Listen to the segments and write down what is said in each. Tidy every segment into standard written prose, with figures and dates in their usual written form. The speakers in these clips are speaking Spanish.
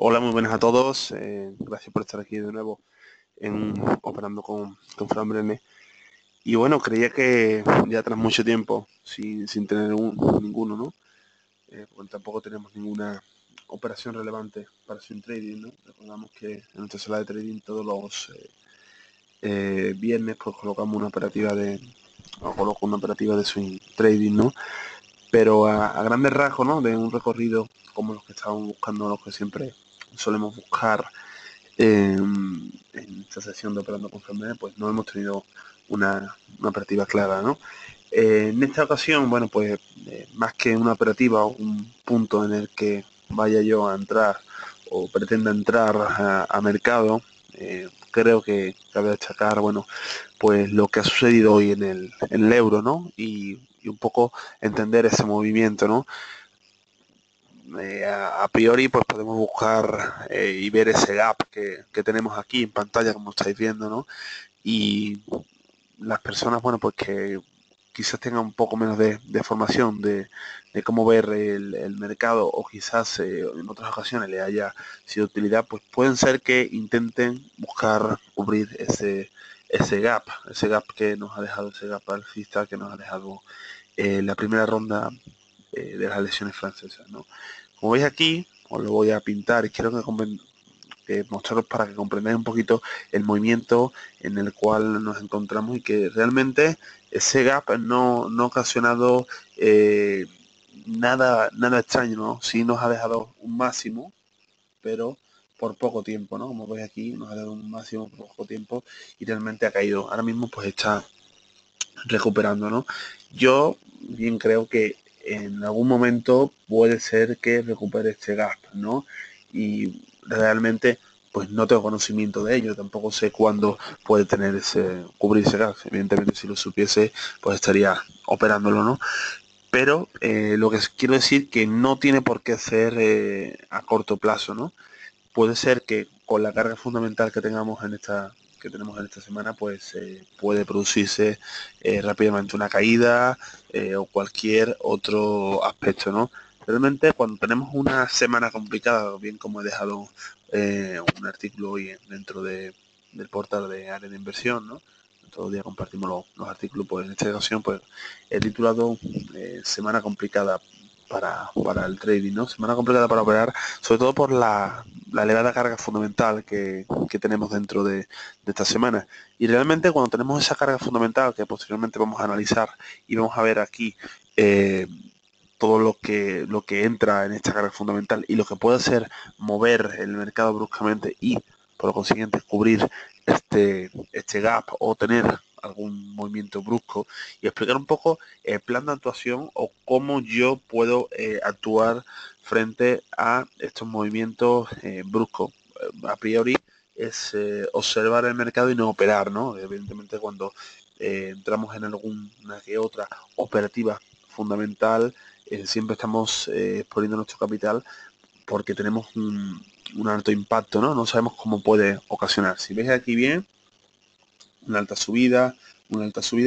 Hola, muy buenas a todos. Gracias por estar aquí de nuevo operando con Fran Brené. Y bueno, creía que ya tras mucho tiempo, sin tener ninguno, ¿no? Porque tampoco tenemos ninguna operación relevante para swing trading, ¿no? Recordamos que en nuestra sala de trading todos los viernes pues colocamos o coloco una operativa de swing trading, ¿no? Pero a grandes rasgos, ¿no? De un recorrido como los que estábamos buscando, los que siempre solemos buscar en esta sesión de Operando con Fernández, pues no hemos tenido una operativa clara, ¿no? En esta ocasión, bueno, pues más que una operativa o un punto en el que vaya yo a entrar o pretenda entrar a mercado, creo que cabe destacar, bueno, pues lo que ha sucedido hoy en el euro, ¿no? Y un poco entender ese movimiento, ¿no? A priori pues podemos buscar y ver ese gap que tenemos aquí en pantalla como estáis viendo, ¿no? Y las personas, bueno, pues que quizás tengan un poco menos de formación de cómo ver el mercado o quizás en otras ocasiones le haya sido de utilidad, pues pueden ser que intenten buscar cubrir ese gap que nos ha dejado, ese gap alcista que nos ha dejado la primera ronda de las elecciones francesas, ¿no? Como veis aquí, os lo voy a pintar y quiero que mostraros para que comprendáis un poquito el movimiento en el cual nos encontramos y que realmente ese gap no ha ocasionado nada extraño, ¿no? Sí nos ha dejado un máximo, pero por poco tiempo, ¿no? Como veis aquí, nos ha dado un máximo por poco tiempo y realmente ha caído. Ahora mismo pues está recuperando, ¿no? Yo bien creo que en algún momento puede ser que recupere este gap, ¿no? Y realmente pues no tengo conocimiento de ello, tampoco sé cuándo puede tener cubrir ese gap. Evidentemente si lo supiese pues estaría operándolo, ¿no? Pero lo que quiero decir que no tiene por qué ser a corto plazo, ¿no? Puede ser que con la carga fundamental que tenemos en esta semana, pues puede producirse rápidamente una caída o cualquier otro aspecto, ¿no? Realmente cuando tenemos una semana complicada, bien como he dejado un artículo hoy del portal de área de inversión, ¿no? Todos los días compartimos los artículos, pues en esta ocasión pues he titulado Semana complicada para el trading, ¿no? Semana complicada para operar, sobre todo por la elevada carga fundamental que tenemos dentro de esta semana. Y realmente cuando tenemos esa carga fundamental, que posteriormente vamos a analizar y vamos a ver aquí todo lo que entra en esta carga fundamental y lo que puede hacer mover el mercado bruscamente y por lo consiguiente cubrir este gap o tener algún movimiento brusco y explicar un poco el plan de actuación o cómo yo puedo actuar frente a estos movimientos bruscos. A priori es observar el mercado y no operar, ¿no? Evidentemente cuando entramos en alguna que otra operativa fundamental, siempre estamos exponiendo nuestro capital porque tenemos un alto impacto, ¿no? No sabemos cómo puede ocasionar. Si veis aquí bien, una alta subida,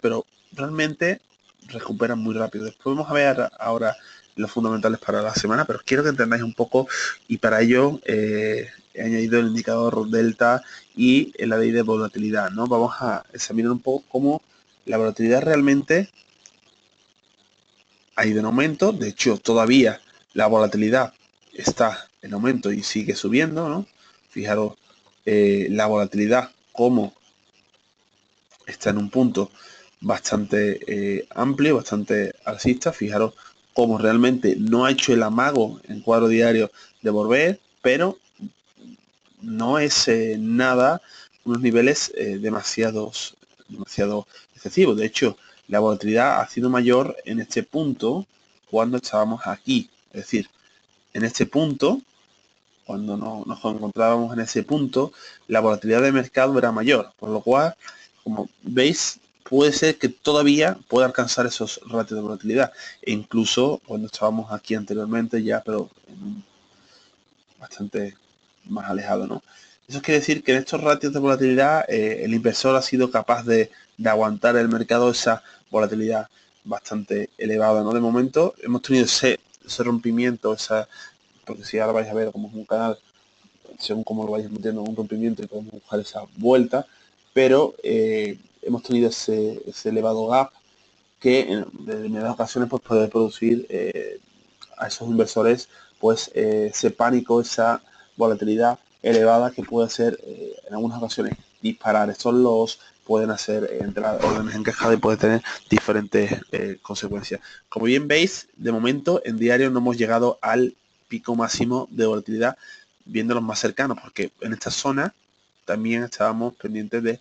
pero realmente recuperan muy rápido. Después vamos a ver ahora los fundamentales para la semana, pero quiero que entendáis un poco y para ello he añadido el indicador delta y la ley de volatilidad, ¿no? Vamos a examinar un poco cómo la volatilidad realmente ha ido en aumento. De hecho, todavía la volatilidad está en aumento y sigue subiendo, ¿no? Fijaros la volatilidad como está en un punto bastante amplio, bastante alcista. Fijaros cómo realmente no ha hecho el amago en cuadro diario de volver, pero no es nada unos niveles demasiado excesivos. De hecho, la volatilidad ha sido mayor en este punto cuando estábamos aquí. Es decir, en este punto, cuando nos encontrábamos en ese punto, la volatilidad de mercado era mayor. Por lo cual, como veis, puede ser que todavía pueda alcanzar esos ratios de volatilidad. E incluso cuando estábamos aquí anteriormente ya, pero bastante más alejado, ¿no? Eso quiere decir que en estos ratios de volatilidad el inversor ha sido capaz de aguantar el mercado esa volatilidad bastante elevada, ¿no? De momento hemos tenido ese rompimiento, porque si ahora vais a ver como es un canal según como lo vayáis metiendo un rompimiento y podemos buscar esa vuelta, pero hemos tenido ese elevado gap que en determinadas ocasiones pues, puede producir a esos inversores pues ese pánico, esa volatilidad elevada que puede hacer en algunas ocasiones disparar estos loss, pueden hacer entrar órdenes en cascada y puede tener diferentes consecuencias. Como bien veis, de momento en diario no hemos llegado al pico máximo de volatilidad viéndolos más cercanos, porque en esta zona también estábamos pendientes de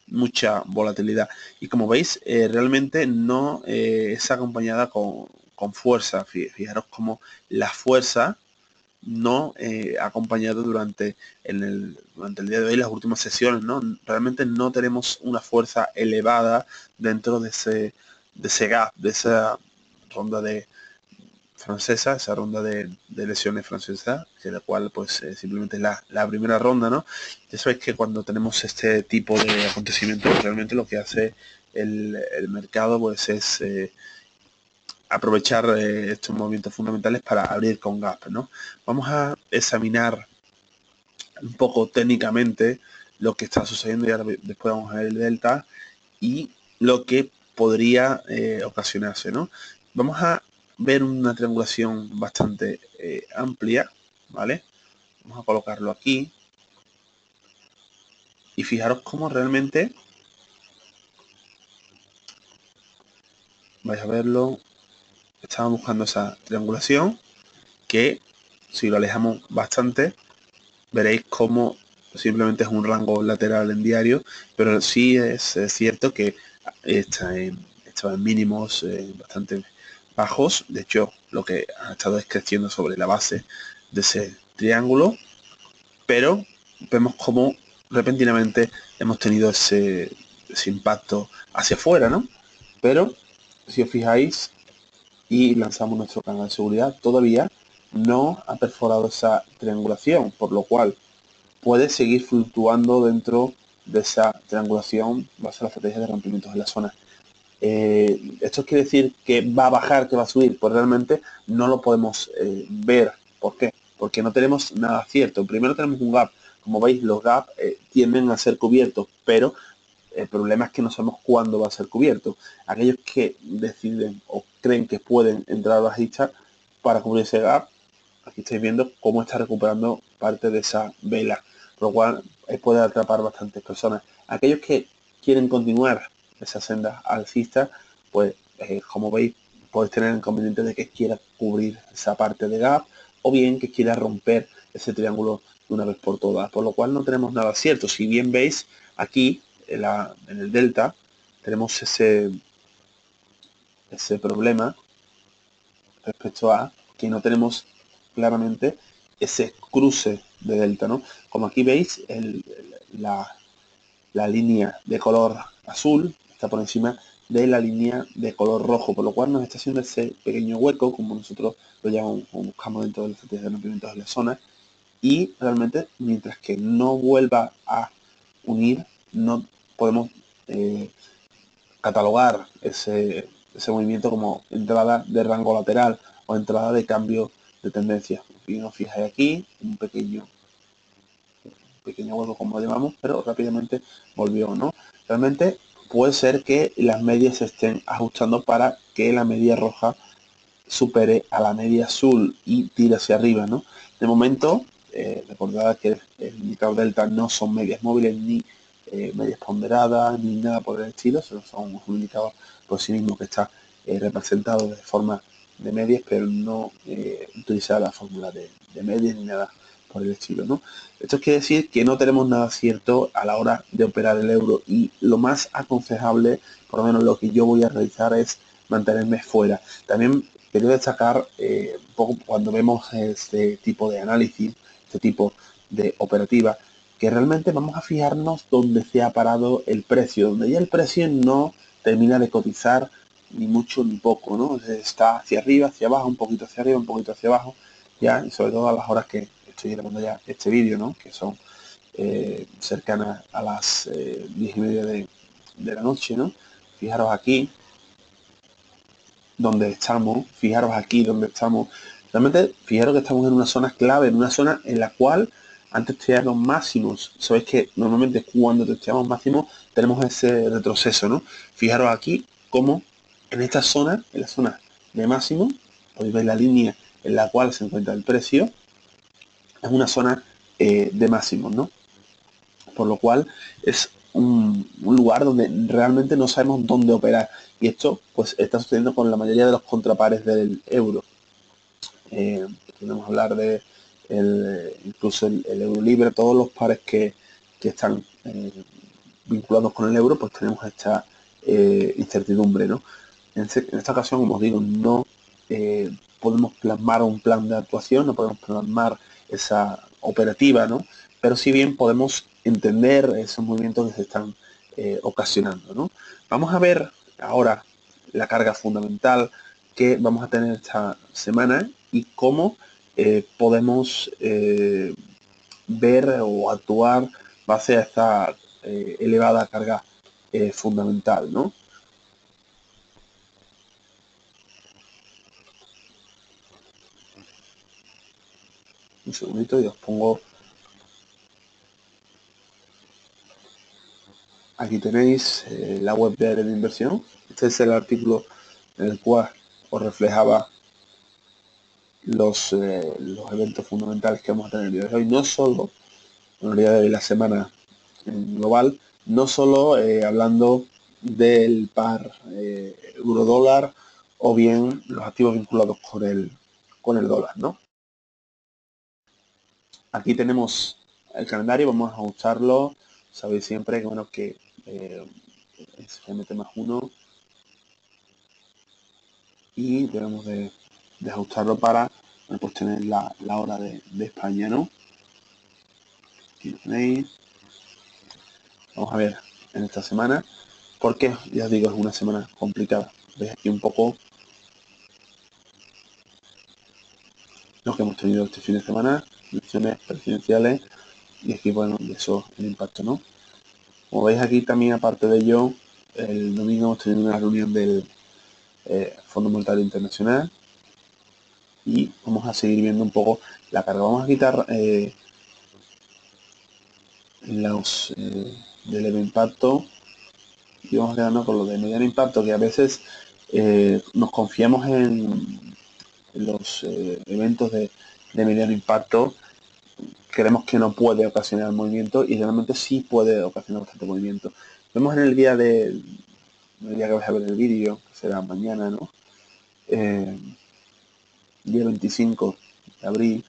mucha volatilidad y como veis realmente no es acompañada con fuerza. Fijaros como la fuerza no ha acompañado durante el día de hoy las últimas sesiones, ¿no? Realmente no tenemos una fuerza elevada dentro de ese gap, de esa ronda de francesa, esa ronda de lesiones francesa, que la cual pues simplemente es la primera ronda, ¿no? Ya sabéis que cuando tenemos este tipo de acontecimientos, realmente lo que hace el mercado pues es aprovechar estos movimientos fundamentales para abrir con gap, ¿no? Vamos a examinar un poco técnicamente lo que está sucediendo y ahora después vamos a ver el delta y lo que podría ocasionarse, ¿no? Vamos a ver una triangulación bastante amplia, ¿vale? Vamos a colocarlo aquí y fijaros cómo realmente vais a verlo. Estamos buscando esa triangulación que si lo alejamos bastante veréis cómo simplemente es un rango lateral en diario, pero sí es cierto que está en mínimos bastante bajos. De hecho, lo que ha estado es creciendo sobre la base de ese triángulo, pero vemos como repentinamente hemos tenido ese impacto hacia afuera, ¿no? Pero si os fijáis y lanzamos nuestro canal de seguridad, todavía no ha perforado esa triangulación, por lo cual puede seguir fluctuando dentro de esa triangulación base a la estrategia de rompimientos en la zona. ¿Esto quiere decir que va a bajar, que va a subir? Pues realmente no lo podemos ver. ¿Por qué? Porque no tenemos nada cierto. Primero tenemos un gap. Como veis, los gaps tienden a ser cubiertos, pero el problema es que no sabemos cuándo va a ser cubierto. Aquellos que deciden o creen que pueden entrar a la bajista para cubrir ese gap, aquí estáis viendo cómo está recuperando parte de esa vela, por lo cual puede atrapar bastantes personas. Aquellos que quieren continuar esa senda alcista, pues como veis, podéis tener el inconveniente de que quiera cubrir esa parte de gap o bien que quiera romper ese triángulo de una vez por todas, por lo cual no tenemos nada cierto. Si bien veis aquí en el delta tenemos ese problema respecto a que no tenemos claramente ese cruce de delta, ¿no? Como aquí veis, la línea de color azul está por encima de la línea de color rojo, por lo cual nos está haciendo ese pequeño hueco, como nosotros lo llamamos o buscamos dentro de la estrategia de rompimientos de la zona, y realmente mientras que no vuelva a unir, no podemos catalogar ese movimiento como entrada de rango lateral o entrada de cambio de tendencia. Si nos fijáis aquí, un pequeño hueco como lo llamamos, pero rápidamente volvió, ¿no? Realmente puede ser que las medias se estén ajustando para que la media roja supere a la media azul y tire hacia arriba, ¿no? De momento, recordad que el indicador delta no son medias móviles ni medias ponderadas ni nada por el estilo, solo son un indicador por sí mismo que está representado de forma de medias, pero no utiliza la fórmula de medias ni nada por el estilo, ¿no? Esto quiere decir que no tenemos nada cierto a la hora de operar el euro y lo más aconsejable, por lo menos lo que yo voy a realizar es mantenerme fuera. También quería destacar un poco cuando vemos este tipo de análisis, este tipo de operativa, que realmente vamos a fijarnos donde se ha parado el precio, donde ya el precio no termina de cotizar ni mucho ni poco, ¿no? Está hacia arriba, hacia abajo, un poquito hacia arriba, un poquito hacia abajo, ya, y sobre todo a las horas que estoy grabando ya este vídeo, ¿no? Que son cercanas a las 10:30 de la noche, ¿no? Fijaros aquí, donde estamos, fijaros aquí donde estamos. Realmente, fijaros que estamos en una zona clave, en una zona en la cual antes testear los máximos. Sabéis que normalmente cuando testeamos máximos tenemos ese retroceso, ¿no? Fijaros aquí como en esta zona, en la zona de máximo, podéis ver la línea en la cual se encuentra el precio, es una zona de máximos, ¿no? Por lo cual es un lugar donde realmente no sabemos dónde operar. Y esto pues está sucediendo con la mayoría de los contrapares del euro. Podemos hablar de incluso el euro libre, todos los pares que están vinculados con el euro, pues tenemos esta incertidumbre, ¿no? En esta ocasión, como os digo, no podemos plasmar un plan de actuación, no podemos plasmar esa operativa, ¿no? Pero si bien podemos entender esos movimientos que se están ocasionando, ¿no? Vamos a ver ahora la carga fundamental que vamos a tener esta semana y cómo podemos ver o actuar base a esta elevada carga fundamental, ¿no? Un segundito y os pongo, aquí tenéis la web de área de inversión. Este es el artículo en el cual os reflejaba los eventos fundamentales que vamos a tener el día de hoy, no solo en realidad de la semana global, no solo hablando del par euro-dólar o bien los activos vinculados con el dólar, ¿no? Aquí tenemos el calendario, vamos a ajustarlo. Sabéis siempre que bueno que es GMT más uno y debemos de ajustarlo para pues tener la hora de España, ¿no? Aquí lo tenéis. Vamos a ver en esta semana, porque ya os digo, es una semana complicada. Veis aquí un poco lo que hemos tenido este fin de semana, elecciones presidenciales, y aquí, bueno, de eso el impacto, ¿no? Como veis aquí también, aparte de ello, el domingo hemos tenido una reunión del Fondo Monetario Internacional y vamos a seguir viendo un poco la carga. Vamos a quitar los de leve impacto y vamos a quedarnos con los de mediano impacto, que a veces nos confiamos en los eventos de mediano impacto. Creemos que no puede ocasionar movimiento y realmente sí puede ocasionar bastante movimiento. Vemos en el día que vais a ver el vídeo, que será mañana, ¿no? Eh, día 25 de abril,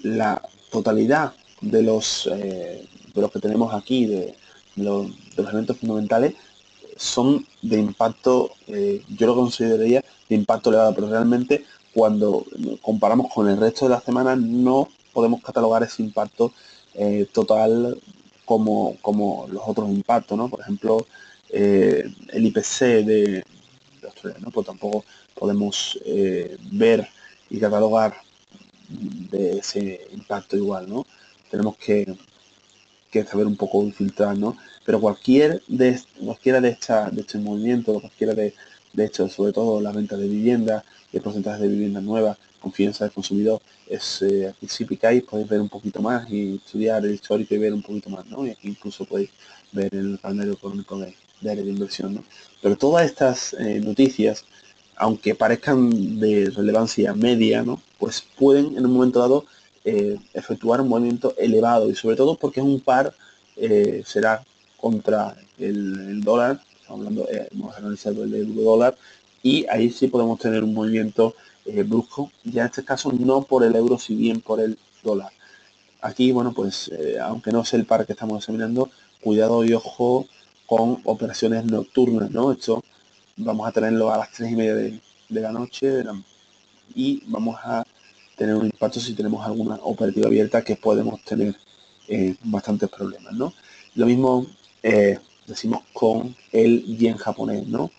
la totalidad de los que tenemos aquí, de los eventos fundamentales, son de impacto, yo lo consideraría de impacto elevado, pero realmente cuando comparamos con el resto de la semana no podemos catalogar ese impacto total como los otros impactos, ¿no? Por ejemplo, el IPC de Australia, ¿no? Pues tampoco podemos ver y catalogar de ese impacto igual, ¿no? Tenemos que saber un poco filtrar, ¿no? Pero cualquiera de estos movimientos, cualquiera de estos, sobre todo las ventas de vivienda, el porcentaje de viviendas nuevas, confianza del consumidor, es aquí si picáis podéis ver un poquito más y estudiar el histórico y ver un poquito más, ¿no? Y aquí incluso podéis ver el calendario económico de área de inversión, ¿no? Pero todas estas noticias, aunque parezcan de relevancia media, ¿no? Pues pueden en un momento dado efectuar un movimiento elevado y sobre todo porque es un par, será contra el dólar, estamos hablando, hemos analizado el euro dólar y ahí sí podemos tener un movimiento brusco, ya en este caso no por el euro, si bien por el dólar. Aquí, bueno, pues aunque no es el par que estamos examinando, cuidado y ojo con operaciones nocturnas, ¿no? Esto vamos a tenerlo a las 3:30 de la noche y vamos a tener un impacto si tenemos alguna operativa abierta que podemos tener bastantes problemas, ¿no? Lo mismo decimos con el yen japonés, ¿no?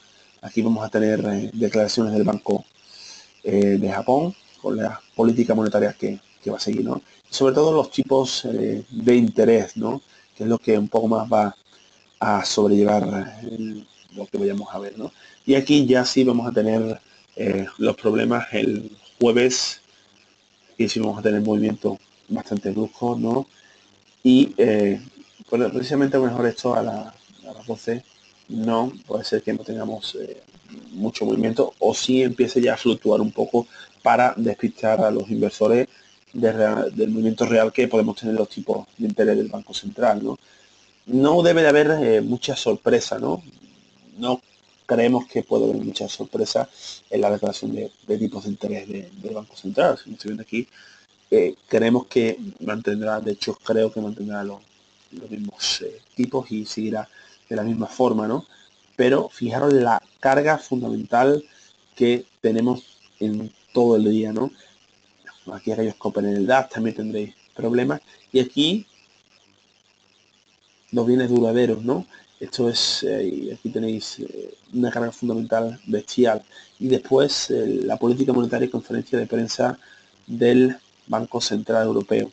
Aquí vamos a tener declaraciones del Banco de Japón con las políticas monetarias que va a seguir, ¿no? Sobre todo los tipos de interés, ¿no? Que es lo que un poco más va a sobrellevar lo que vayamos a ver, ¿no? Y aquí ya sí vamos a tener los problemas el jueves aquí sí vamos a tener movimientos bastante bruscos, ¿no? Y pues precisamente a lo mejor esto a las 12 no, puede ser que no tengamos mucho movimiento o sí empiece ya a fluctuar un poco para despistar a los inversores del movimiento real que podemos tener los tipos de interés del Banco Central, ¿no? No debe de haber mucha sorpresa, ¿no? No creemos que puede haber mucha sorpresa en la declaración de tipos de interés del Banco Central. Si estoy viendo aquí, creemos que mantendrá, de hecho creo que mantendrá los mismos tipos y seguirá de la misma forma, ¿no? Pero fijaros la carga fundamental que tenemos en todo el día, ¿no? Aquí aquellos que operen el DAX también tendréis problemas. Y aquí los bienes duraderos, ¿no? Esto es, aquí tenéis una carga fundamental bestial. Y después la política monetaria y conferencia de prensa del Banco Central Europeo.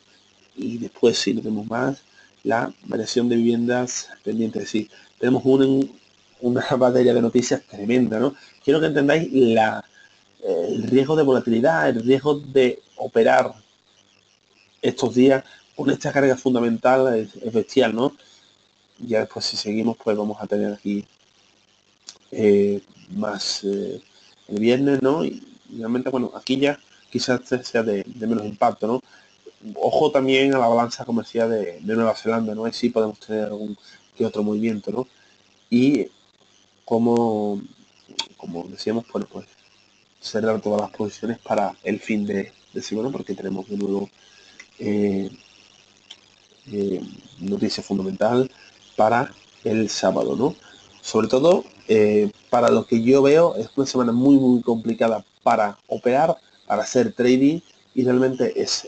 Y después, si no tenemos más, la variación de viviendas pendientes. Es decir, tenemos una batería de noticias tremenda, ¿no? Quiero que entendáis el riesgo de volatilidad, el riesgo de operar estos días con esta carga fundamental es bestial, ¿no? Ya después si seguimos pues vamos a tener aquí más el viernes, ¿no? Y realmente, bueno, aquí ya quizás sea de menos impacto, ¿no? Ojo también a la balanza comercial de Nueva Zelanda, ¿no? Ahí sí podemos tener algún que otro movimiento, ¿no? Y como decíamos, pues cerrar todas las posiciones para el fin de semana porque tenemos de nuevo eh, noticia fundamental para el sábado, ¿no? Sobre todo, para lo que yo veo, es una semana muy complicada para operar, para hacer trading y realmente es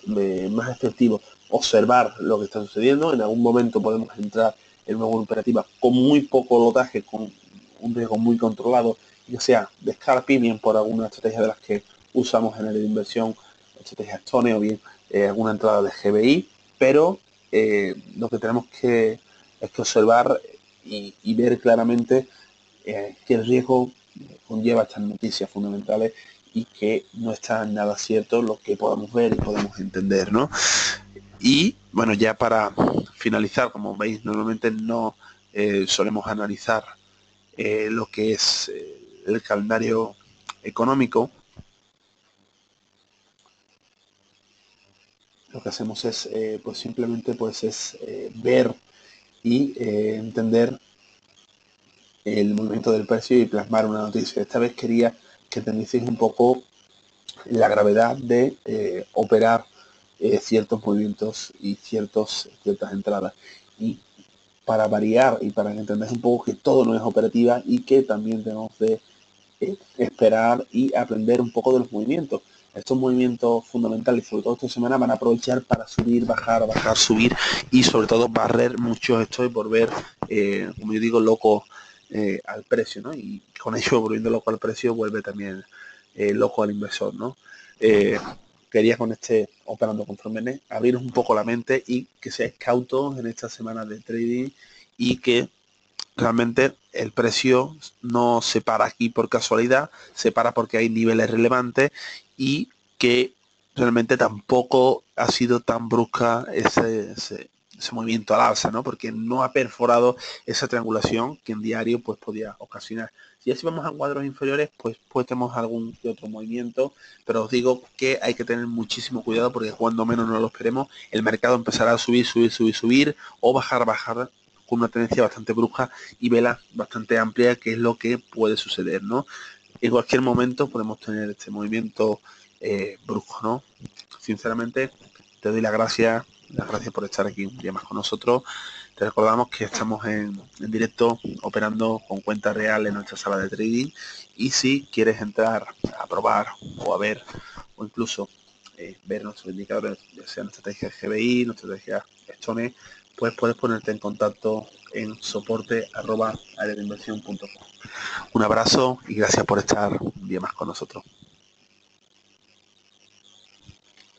más efectivo observar lo que está sucediendo. En algún momento podemos entrar en una operativa con muy poco lotaje, con un riesgo muy controlado, ya sea de scalping, bien por alguna estrategia de las que usamos en el de inversión, estrategia Stone o bien alguna entrada de GBI, pero lo que tenemos es que observar y ver claramente que el riesgo conlleva estas noticias fundamentales y que no está nada cierto lo que podamos ver y podemos entender, ¿no? Y bueno, ya para finalizar, como veis, normalmente no solemos analizar lo que es el calendario económico. Lo que hacemos es pues simplemente pues es ver y entender el movimiento del precio y plasmar una noticia. Esta vez quería que entendieseis un poco la gravedad de operar ciertos movimientos y ciertas entradas. Y para variar y para que entendáis un poco que todo no es operativa y que también tenemos de esperar y aprender un poco de los movimientos. Estos movimientos fundamentales, sobre todo esta semana, van a aprovechar para subir, bajar, subir y sobre todo barrer muchos estoy por ver, como yo digo, loco al precio, ¿no? Y con ello, volviendo loco al precio, vuelve también loco al inversor, ¿no? Eh, Quería con este operando conforme abriros un poco la mente y que seáis cautos en esta semana de trading y que realmente el precio no se para aquí por casualidad, se para porque hay niveles relevantes y que realmente tampoco ha sido tan brusca ese movimiento al alza, ¿no? Porque no ha perforado esa triangulación que en diario pues podía ocasionar. Si así vamos a cuadros inferiores, pues tenemos algún que otro movimiento, pero os digo que hay que tener muchísimo cuidado porque cuando menos no lo esperemos, el mercado empezará a subir o bajar con una tendencia bastante brusca y vela bastante amplia, que es lo que puede suceder, ¿no? En cualquier momento podemos tener este movimiento brusco, ¿no? Sinceramente, te doy las gracias por estar aquí un día más con nosotros. Te recordamos que estamos en directo operando con cuenta real en nuestra sala de trading y si quieres entrar a probar o a ver o incluso ver nuestros indicadores, ya sea nuestra estrategia GBI, nuestra estrategia Stone, pues puedes ponerte en contacto en soporte@areainversión.com. Un abrazo y gracias por estar un día más con nosotros.